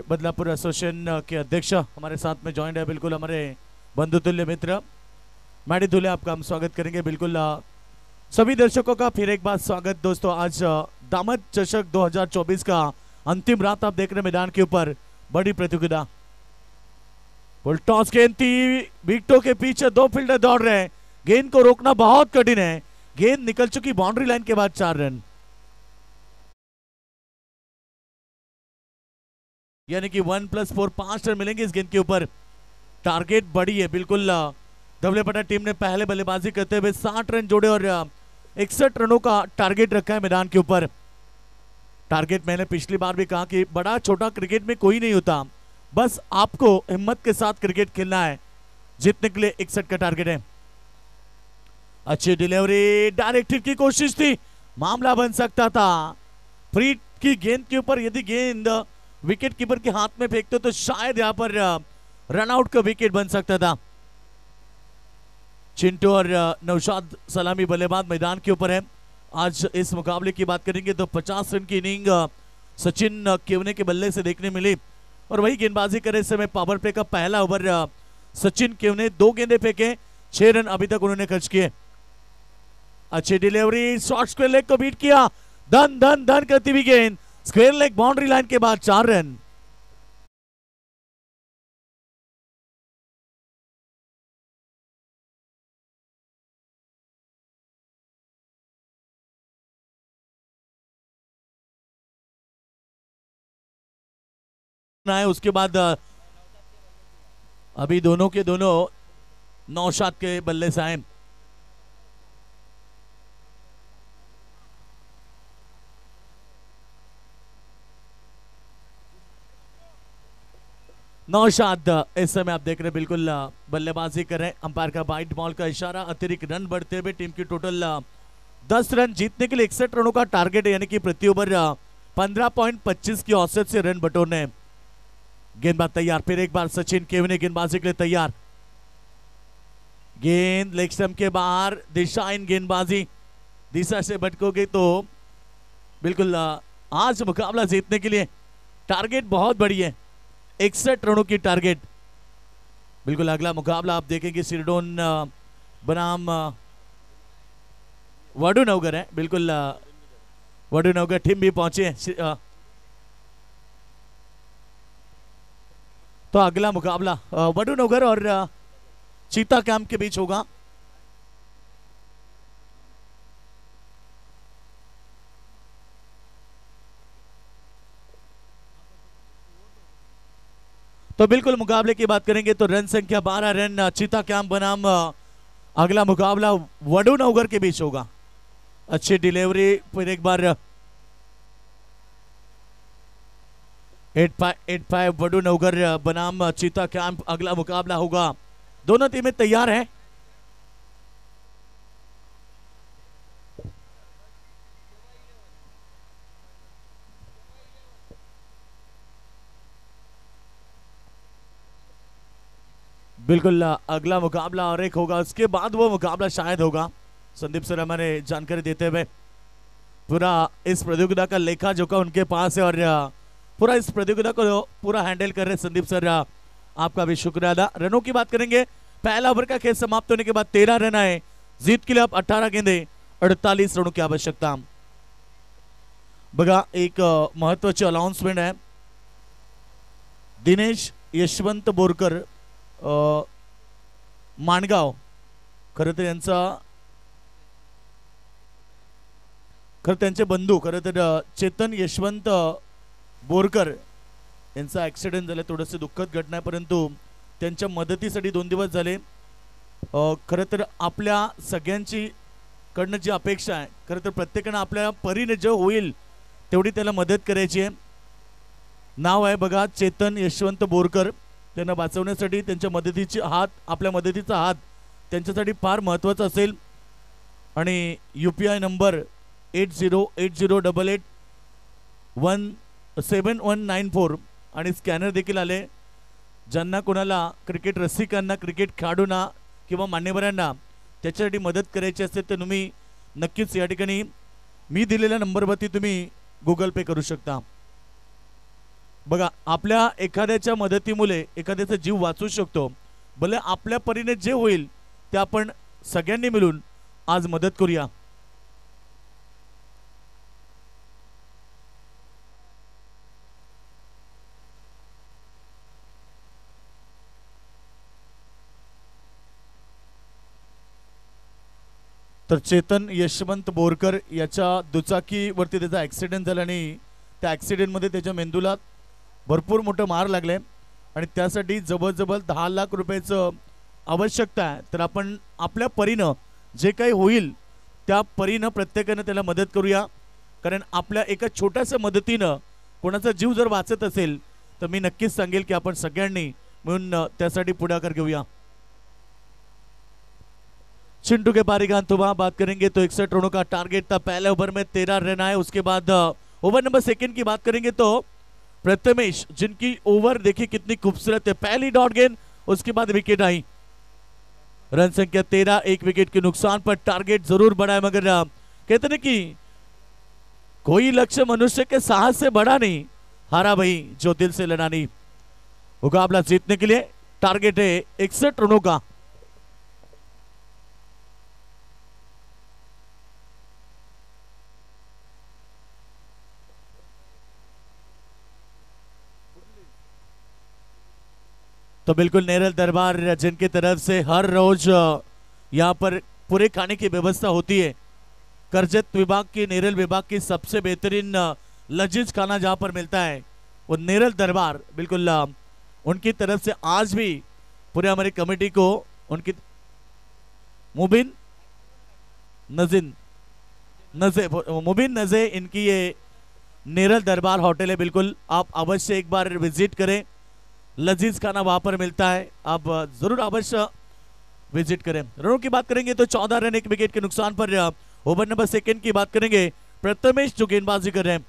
बदलापुर एसोसिएशन के अध्यक्ष हमारे साथ में ज्वाइन है, बिल्कुल हमारे बंधुतुल्य मित्र मैडी धुले, आपका हम स्वागत करेंगे। बिल्कुल सभी दर्शकों का फिर एक बार स्वागत दोस्तों। आज दामद चषक 2024 का अंतिम रात आप देख रहे हैं मैदान के ऊपर, बड़ी प्रतियोगिता। फुल टॉस गेंद थी, विकेटों के पीछे दो फील्डर दौड़ रहे हैं, गेंद को रोकना बहुत कठिन है। गेंद निकल चुकी बाउंड्री लाइन के बाद 4 रन, यानी कि 1+4 5 रन मिलेंगे इस गेंद के ऊपर। टारगेट बड़ी है, बिल्कुल धवलेपटा टीम ने पहले बल्लेबाजी करते हुए 60 रन जोड़े और 61 रनों का टारगेट रखा है मैदान के ऊपर। टारगेट मैंने पिछली बार भी कहा कि बड़ा छोटा क्रिकेट में कोई नहीं होता, बस आपको हिम्मत के साथ क्रिकेट खेलना है। जीतने के लिए 61 का टारगेट है। अच्छी डिलीवरी, डायरेक्ट हिट की कोशिश थी, मामला बन सकता था। फ्री की गेंद के ऊपर यदि गेंद विकेट कीपर के हाथ में फेंकते तो शायद यहां पर रनआउट का विकेट बन सकता था। चिंटू और नौशाद सलामी बल्लेबाज मैदान के ऊपर है। आज इस मुकाबले की बात करेंगे तो 50 रन की इनिंग सचिन केवने के बल्ले से देखने मिली और वही गेंदबाजी करे समय पावर प्ले का पहला ओवर सचिन केवने 2 गेंदे फेंके, 6 रन अभी तक उन्होंने खर्च किए। अच्छी डिलीवरी, शॉर्ट स्क्वायर लेग को बीट किया, धन धन धन करती हुई गेंद स्क्वायर लेग बाउंड्री लाइन के बाद 4 रन। है उसके बाद अभी दोनों के दोनों नौशाद के बल्ले से आए। नौशाद इस समय आप देख रहे हैं बिल्कुल बल्लेबाजी कर रहे हैं। अंपायर का वाइट बॉल का इशारा, अतिरिक्त रन बढ़ते हुए टीम की टोटल 10 रन, जीतने के लिए 61 रनों का टारगेट है, यानी कि प्रति ओवर 15.25 की औसत से रन बटोरने। गेंदबाज तैयार, फिर एक बार सचिन केवने गेंदबाजी के लिए तैयार। गेंद लेग स्टंप के बाहर, दिशा इन गेंदबाजी, दिशा से भटकोगे तो बिल्कुल आज मुकाबला जीतने के लिए टारगेट बहुत बड़ी है, 61 रनों की टारगेट। बिल्कुल अगला मुकाबला आप देखेंगे सिरडोन बनाम वडूनगर है। बिल्कुल वडूनगर टीम भी पहुंचे तो अगला मुकाबला वडूनगर और चीता कैंप के बीच होगा। तो बिल्कुल मुकाबले की बात करेंगे तो रन संख्या 12 रन, चीता कैंप बनाम अगला मुकाबला वडूनगर के बीच होगा। अच्छी डिलीवरी, फिर एक बार 8-5 वडूनगर बनाम चीता कैंप अगला मुकाबला होगा। दोनों टीमें तैयार हैं। बिल्कुल अगला मुकाबला और एक होगा, उसके बाद वो मुकाबला शायद होगा। संदीप सर हमारे जानकारी देते हुए पूरा इस प्रतियोगिता का लेखा जोखा उनके पास है और पूरा इस प्रतियोगिता को पूरा हैंडल कर रहे संदीप सर, आपका भी शुक्रिया अदा। रनों की बात करेंगे, पहला ओवर का खेल समाप्त होने के बाद 13 रन आए, जीत के लिए अब 18 गेंदे 48 रनों की आवश्यकता। बघा एक महत्वाची अनाउन्समेंट आहे, दिनेश यशवंत बोरकर माणगाव, खरं तर यांचा त्यांचे बंधू खरं तर चेतन यशवंत बोरकर यांचा ॲक्सिडेंट झाला, थोडंसं दुःखद घटना आहे, परंतु त्यांच्या मदतीसाठी 2 दिवस झाले। खरं तर आपल्या सगळ्यांची कडनं जी अपेक्षा आहे, खरं तर प्रत्येकानं आपल्या परीने जे होईल तेवढी त्याला मदत करायची आहे। नाव आहे बघा चेतन यशवंत बोरकर, त्यांना वाचवण्यासाठी त्यांच्या मदतीची हात, आपल्या मदतीचा हात त्यांच्यासाठी फार महत्त्वाचा असेल। आणि UPI नंबर 808088179194 आणि स्कॅनर देखील आले। ज्यांना कोणाला क्रिकेट रसिकांना, क्रिकेट खेळाडूंना किंवा मान्यवरांना त्याच्यासाठी मदत करायची असेल तर तुम्ही नक्कीच या ठिकाणी मी दिलेल्या नंबरवरती तुम्ही गूगल पे करू शकता। बघा, आपल्या एखाद्याच्या मदतीमुळे एखाद्याचा जीव वाचू शकतो. भले आपल्या परीने जे होईल ते आपण सगळ्यांनी मिळून आज मदत करूया. तर चेतन यशवंत बोरकर याच्या दुचाकीवरती त्याचा ॲक्सिडेंट झाला आणि त्या ॲक्सिडेंटमध्ये त्याच्या मेंदूला भरपूर मोठं मार लागले आणि त्यासाठी जवळजवळ 10 लाख रुपयाचं आवश्यकता आहे. तर आपण आपल्या परीनं जे काही होईल त्या परीनं प्रत्येकानं त्याला मदत करूया. कारण आपल्या एका छोट्याशा मदतीनं कोणाचा जीव जर वाचत असेल तर मी नक्कीच सांगेल की आपण सगळ्यांनी मिळून त्यासाठी पुढाकार घेऊया. चिंटू के पारी का अंतुबा बात करेंगे तो 61 रनों का टारगेट था. पहले ओवर में 13 रन आए. उसके बाद ओवर नंबर सेकंड की बात करेंगे तो प्रथमेश, जिनकी ओवर देखिए कितनी खूबसूरत है. पहली डॉट गेंद, उसके बाद विकेट आई. रन संख्या 13, एक विकेट के नुकसान पर. टारगेट जरूर बढ़ा है मगर कहते ना कि कोई लक्ष्य मनुष्य के साहस से बड़ा नहीं, हारा भाई जो दिल से लड़ा नहीं. मुकाबला जीतने के लिए टारगेट है 61 रनों का. तो बिल्कुल नेरल दरबार जिनकी तरफ से हर रोज यहाँ पर पूरे खाने की व्यवस्था होती है. करजत विभाग की, नेरल विभाग की सबसे बेहतरीन लजीज खाना जहाँ पर मिलता है वो नेरल दरबार. बिल्कुल उनकी तरफ से आज भी पूरे हमारी कमेटी को उनकी मुबिन नजे इनकी ये नेरल दरबार होटल है. बिल्कुल आप अवश्य एक बार विजिट करें. लजीज खाना वहां पर मिलता है, आप जरूर अवश्य विजिट करें. रनों की बात करेंगे तो 14 रन, एक विकेट के नुकसान पर. ओवर नंबर सेकंड की बात करेंगे, प्रथमेश जो गेंदबाजी कर रहे हैं.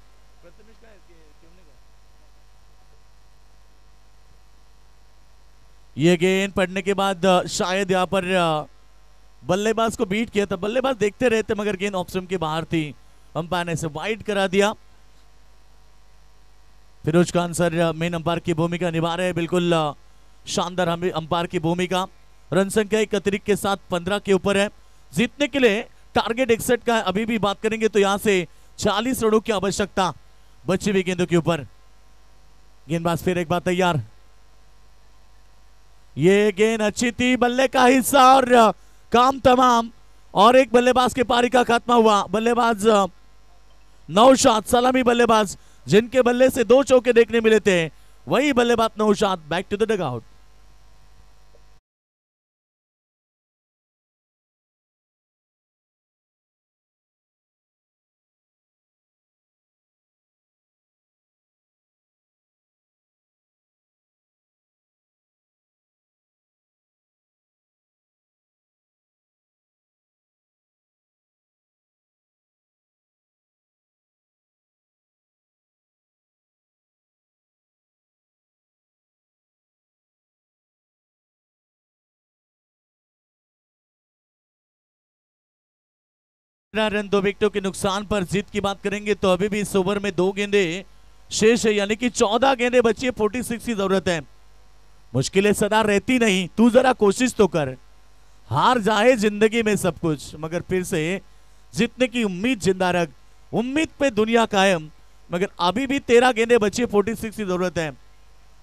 ये गेंद पड़ने के बाद शायद यहाँ पर बल्लेबाज को बीट किया था. बल्लेबाज देखते रहे थे मगर गेंद ऑफ स्टंप के बाहर थी. अंपायर ने इसे वाइड करा दिया. Feroz Khan sir main umpire की भूमिका निभा रहे हैं. बिल्कुल शानदार हमें अंपायर की भूमिका. रन संख्या 31 के साथ 15 के ऊपर है. जीतने के लिए टारगेट 61 का है. अभी भी बात करेंगे तो यहां से 40 रनों की आवश्यकता बची हुई गेंदों के ऊपर. गेंदबाज फिर एक बार तैयार. ये गेंद अच्छी थी, बल्ले का हिस्सा और काम तमाम. और एक बल्लेबाज के पारी का खात्मा हुआ. बल्लेबाज नौशाद, सलामी बल्लेबाज, जिनके बल्ले से 2 चौके देखने मिले थे, वही बल्लेबाज Naushad back to the dugout. Run 2 विकेटों के नुकसान पर. जीत की बात करेंगे तो अभी भी इस ओवर में 2 गेंदे शेष है, यानी कि 14 गेंदे बची है. 46 की जरूरत है. मुश्किलें सदा रहती नहीं, तू जरा कोशिश तो कर. हार जाए जिंदगी में सब कुछ मगर फिर से जीतने की उम्मीद जिंदा रख. उम्मीद पे दुनिया कायम. मगर अभी भी 13 गेंदे बची है, 46 की जरूरत है.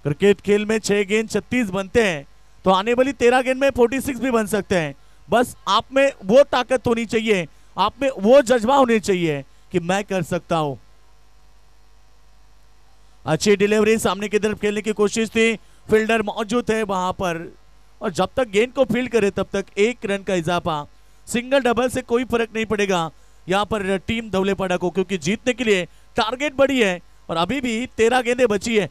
क्रिकेट खेल में 6 गेंद 36 बनते हैं तो आने वाली 13 गेंद में 46 भी बन सकते हैं. बस आप में वो ताकत होनी चाहिए, आप में वो जज्बा होने चाहिए कि मैं कर सकता हूं. अच्छी डिलीवरी, सामने की तरफ खेलने की कोशिश थी. फील्डर मौजूद है वहां पर और जब तक गेंद को फील्ड करे तब तक 1 रन का इजाफा. सिंगल डबल से कोई फर्क नहीं पड़ेगा यहां पर टीम धवलेपाड़ा को, क्योंकि जीतने के लिए टारगेट बड़ी है और अभी भी 13 गेंदें बची है.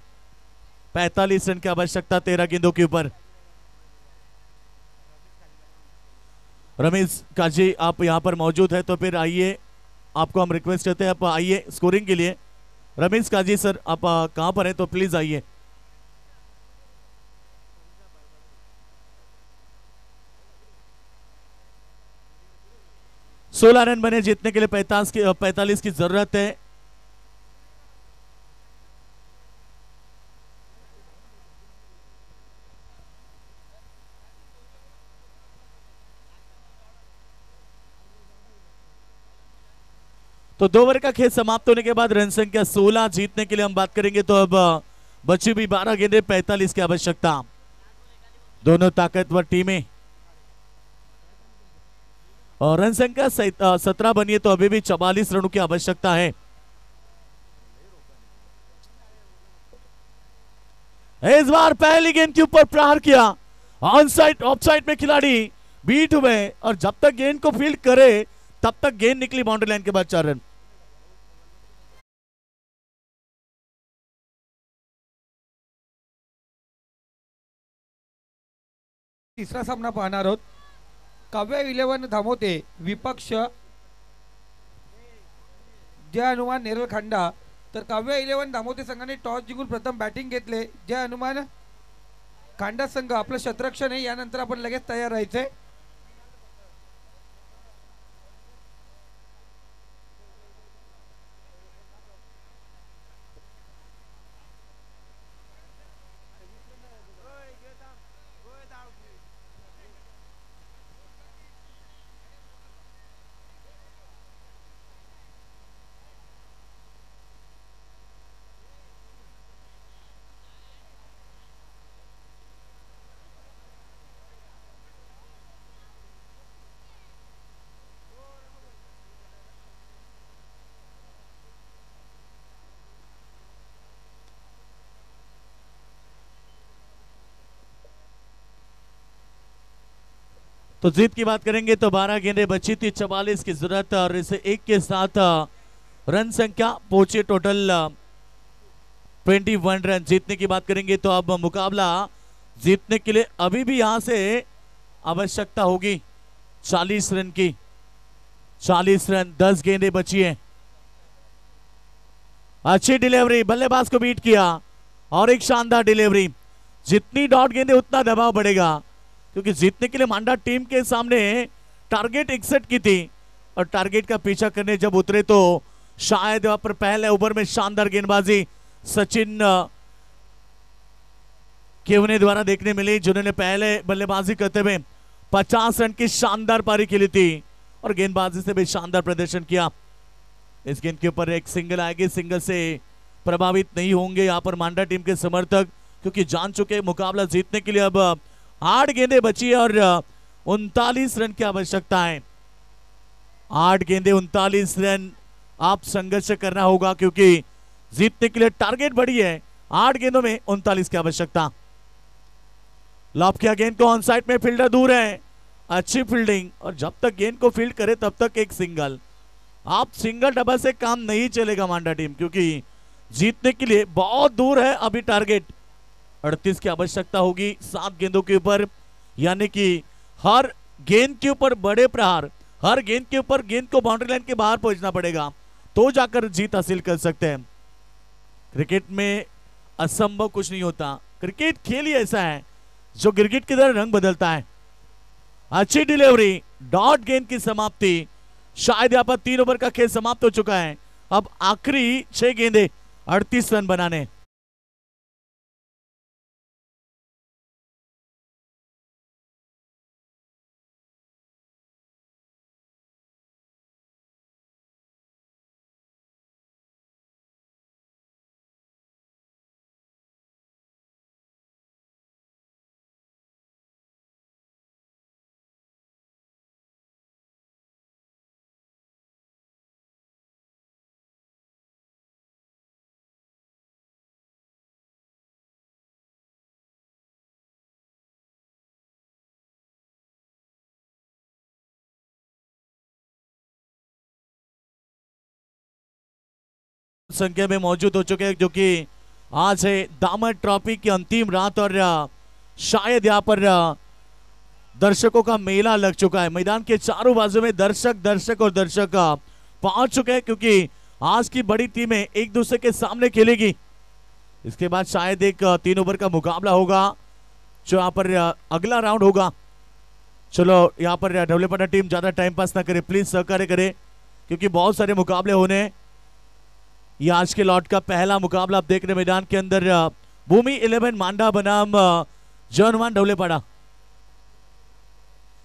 45 रन की आवश्यकता 13 गेंदों के ऊपर. रमेश काजी आप यहां पर मौजूद है तो फिर आइए, आपको हम रिक्वेस्ट करते हैं आप आइए स्कोरिंग के लिए. रमेश काजी सर आप कहां पर हैं तो प्लीज आइए. सोलह रन बने, जीतने के लिए 45 की जरूरत है. तो 2 ओवर का खेल समाप्त होने के बाद रन संख्या 16 जीतने के लिए हम बात करेंगे तो अब बची भी 12 गेंदे 45 की आवश्यकता। दोनों ताकतवर टीमें और रन संख्या 17 बनी है तो अभी भी 44 रनों की आवश्यकता है। इस बार पहली गेंद के ऊपर प्रहार किया, ऑन साइड ऑफ साइड में खिलाड़ी बीट हुए और जब तक गेंद को फील्ड करे तब तक गेंद निकली बाउंड्री लाइन के बाद 4 रन। तिसरा सामना पाहणार आहोत। काव्य 11 धामोते विपक्ष जय हनुमान नेरल खांडा। तर काव्य 11 धामोते संघाने टॉस जिंकून प्रथम बॅटिंग घेतले। जय हनुमान खांडा संघ आपलं शतरक्षण आहे, यानंतर आपण लगेच तयार राहायचंय। तो जीत की बात करेंगे तो 12 गेंदें बची थी, 44 की जरूरत और इसे 1 के साथ रन संख्या पहुंचे टोटल 21 रन। जीतने की बात करेंगे तो अब मुकाबला जीतने के लिए अभी भी यहां से आवश्यकता होगी 40 रन की। 40 रन, 10 गेंदें बची है। अच्छी डिलीवरी, बल्लेबाज को बीट किया और एक शानदार डिलीवरी। जितनी डॉट गेंदें उतना दबाव बढ़ेगा क्योंकि जीतने के लिए मांडा टीम के सामने टारगेट 61 की थी और टारगेट का पीछा करने जब उतरे तो शायद वहां पर पहले ओवर में शानदार गेंदबाजी सचिन केवने द्वारा देखने मिली, जिन्होंने पहले बल्लेबाजी करते हुए 50 रन की शानदार पारी खेली थी और गेंदबाजी से भी शानदार प्रदर्शन किया। इस गेंद के ऊपर एक सिंगल आएगी, सिंगल से प्रभावित नहीं होंगे यहाँ पर मांडा टीम के समर्थक क्योंकि जान चुके मुकाबला जीतने के लिए अब 8 गेंदें बची है और 39 रन की आवश्यकता है। 8 गेंदें 39 रन आप संघर्ष करना होगा क्योंकि जीतने के लिए टारगेट बड़ी है। 8 गेंदों में 39 की आवश्यकता। लॉब किया गेंद को ऑन साइड में, फील्डर दूर है, अच्छी फील्डिंग और जब तक गेंद को फील्ड करे तब तक एक सिंगल। आप सिंगल डबल से काम नहीं चलेगा मांडा टीम क्योंकि जीतने के लिए बहुत दूर है अभी टारगेट। 38 की आवश्यकता होगी 7 गेंदों के ऊपर, यानी कि हर गेंद के ऊपर बड़े प्रहार, हर गेंद के ऊपर गेंद को बाउंड्री लाइन के बाहर पहुंचना पड़ेगा तो जाकर जीत हासिल कर सकते हैं। क्रिकेट में असंभव कुछ नहीं होता, क्रिकेट खेल ही ऐसा है जो क्रिकेट की तरह रंग बदलता है। अच्छी डिलीवरी, डॉट गेंद की समाप्ति। शायद यहां पर 3 ओवर का खेल समाप्त हो चुका है। अब आखिरी 6 गेंदें 38 रन बनाने। संख्या में मौजूद हो चुके हैं जो कि आज है दामन ट्रॉफी की अंतिम रात और शायद यहाँ पर दर्शकों का मेला लग चुका है। मैदान के चारों बाजू में दर्शक और दर्शक पहुंच चुके हैं क्योंकि आज की बड़ी टीमें एक दूसरे के सामने खेलेगी। इसके बाद शायद एक 3 ओवर का मुकाबला होगा जो यहाँ पर अगला राउंड होगा। चलो यहाँ पर डेवलपर टीम ज्यादा टाइम पास ना करे, प्लीज सहकार्य करे क्योंकि बहुत सारे मुकाबले होने। ये आज के लॉट का पहला मुकाबला आप देख रहे मैदान के अंदर भूमि 11 मांडा बनाम जॉनवान ढवलेपाड़ा।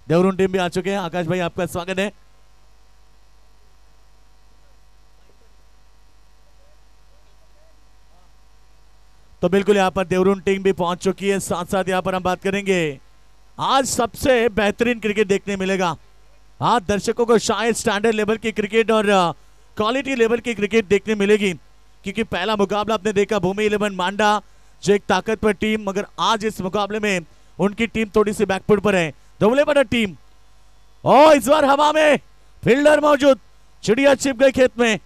देवरून टीम भी आ चुके हैं। आकाश भाई आपका स्वागत है। तो बिल्कुल यहाँ पर देवरून टीम भी पहुंच चुकी है। साथ साथ यहाँ पर हम बात करेंगे आज सबसे बेहतरीन क्रिकेट देखने मिलेगा। आज दर्शकों को शायद स्टैंडर्ड लेवल की क्रिकेट और क्वालिटी लेवल की क्रिकेट देखने मिलेगी, क्योंकि पहला मुकाबला आपने देखा भूमि 11 मांडा जो एक ताकतवर टीम, मगर आज इस मुकाबले में उनकी टीम थोड़ी सी बैकफुट पर है। धवलेपड़ा टीम और इस बार हवा में फील्डर मौजूद, चिड़िया छिप गई खेत में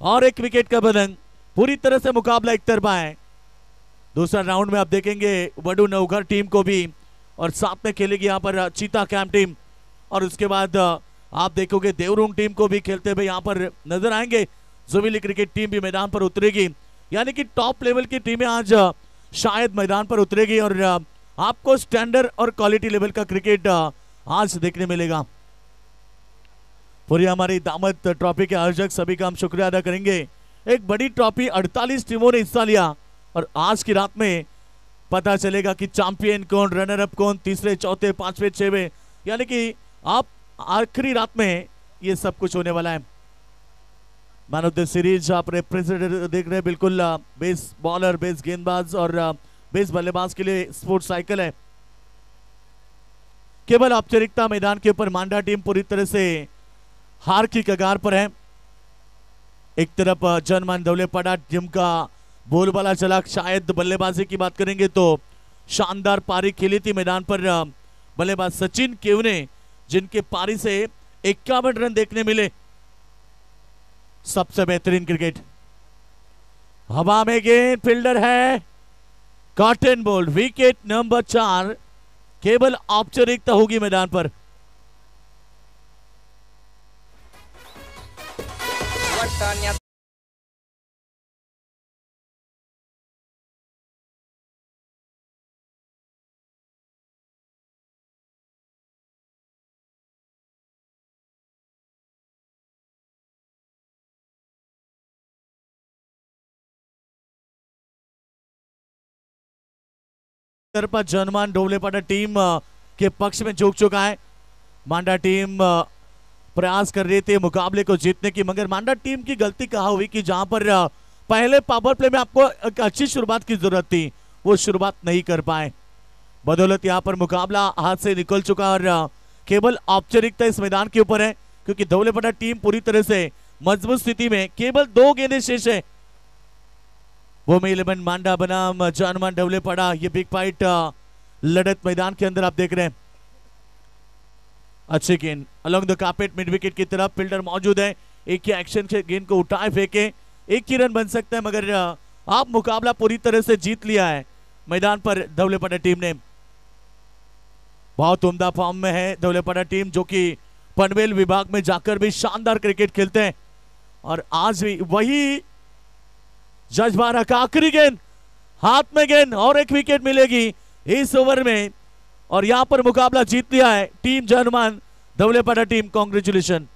और एक विकेट का बदन। पूरी तरह से मुकाबला एक तरफा है। दूसरा राउंड में आप देखेंगे वडू नवघर टीम को भी, और साथ में खेलेगी यहाँ पर चीता कैंप टीम, और उसके बाद आप देखोगे देवरूंग टीम को भी खेलते हुए यहाँ पर नजर आएंगे। जुबिली क्रिकेट टीम भी मैदान पर उतरेगी, यानी कि टॉप लेवल की टीमें आज शायद मैदान पर उतरेगी और आपको स्टैंडर्ड और क्वालिटी लेवल का क्रिकेट आज देखने मिलेगा। पूरी हमारी दामद ट्रॉफी के आयोजक सभी का हम शुक्रिया अदा करेंगे। एक बड़ी ट्रॉफी 48 टीमों ने हिस्सा लिया, और आज की रात में पता चलेगा कि चैंपियन कौन, रनर अप कौन, तीसरे चौथे पांचवे छठवें, यानी कि आप आखिरी रात में ये सब कुछ होने वाला है। मैन ऑफ द सीरीज आप रिप्रेजेंटेटिव देख रहे हैं, बिल्कुल बेस बॉलर, बेस गेंदबाज और बेस बल्लेबाज के लिए स्पोर्ट्स साइकिल है। केवल औपचारिकता मैदान के ऊपर मांडा टीम पूरी तरह से हार की कगार पर है। एक तरफ जनमान धवलेपड़ा टीम का बोलबाला चला, शायद बल्लेबाजी की बात करेंगे तो शानदार पारी खेली थी मैदान पर बल्लेबाज सचिन केवने, जिनके पारी से 51 रन देखने मिले। सबसे बेहतरीन क्रिकेट, हवा में गेंद, फील्डर है, कॉटन बोल्ड, विकेट नंबर 4। केवल औपचारिकता होगी मैदान पर। तरफा जनमान ढोलेपाड़ा टीम के पक्ष में झुक चुका है। मांडा टीम प्रयास कर रही थी मुकाबले को जीतने की, मगर मांडा टीम की गलती कहाँ हुई कि जहां पर पहले पावर प्ले में आपको एक अच्छी शुरुआत की जरूरत थी, वो शुरुआत नहीं कर पाए। बदौलत यहां पर मुकाबला हाथ से निकल चुका और केवल औपचारिकता इस मैदान के ऊपर है, क्योंकि धवलेपड़ा टीम पूरी तरह से मजबूत स्थिति में, केवल 2 गेंदें शेष है। भूमि 11 मांडा बनाम जनमान धवलेपड़ा, ये बिग फाइट लड़त मैदान के अंदर आप देख रहे हैं। अच्छी गेंद along the carpet mid wicket की तरफ, फील्डर मौजूद है, एक ही एक्शन से गेंद को उठाए फेंके, एक ही रन बन सकता है, मगर आप मुकाबला पूरी तरह से जीत लिया है मैदान पर धवलेपड़ा टीम ने। बहुत उम्दा फॉर्म में है धवलेपड़ा टीम, जो कि पनवेल विभाग में जाकर भी शानदार क्रिकेट खेलते हैं, और आज भी वही जज्बा रखा। आखिरी गेंद, हाथ में गेंद और एक विकेट मिलेगी इस ओवर में, और यहां पर मुकाबला जीत लिया है टीम जनमान धवलेपड़ा टीम। कांग्रेचुलेशन।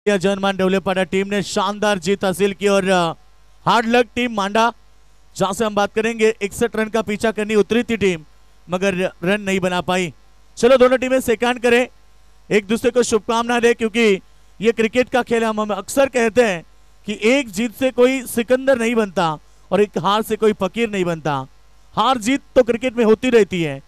जनमान धवलेपड़ा टीम ने शानदार जीत हासिल की, और हार्ड लक टीम मांडा, जहां से हम बात करेंगे 61 रन का पीछा करनी उतरी थी टीम, मगर रन नहीं बना पाई। चलो दोनों टीमें सेकंड करें, एक दूसरे को शुभकामनाएं दें, क्योंकि ये क्रिकेट का खेल हम अक्सर कहते हैं कि एक जीत से कोई सिकंदर नहीं बनता और एक हार से कोई फकीर नहीं बनता। हार जीत तो क्रिकेट में होती रहती है,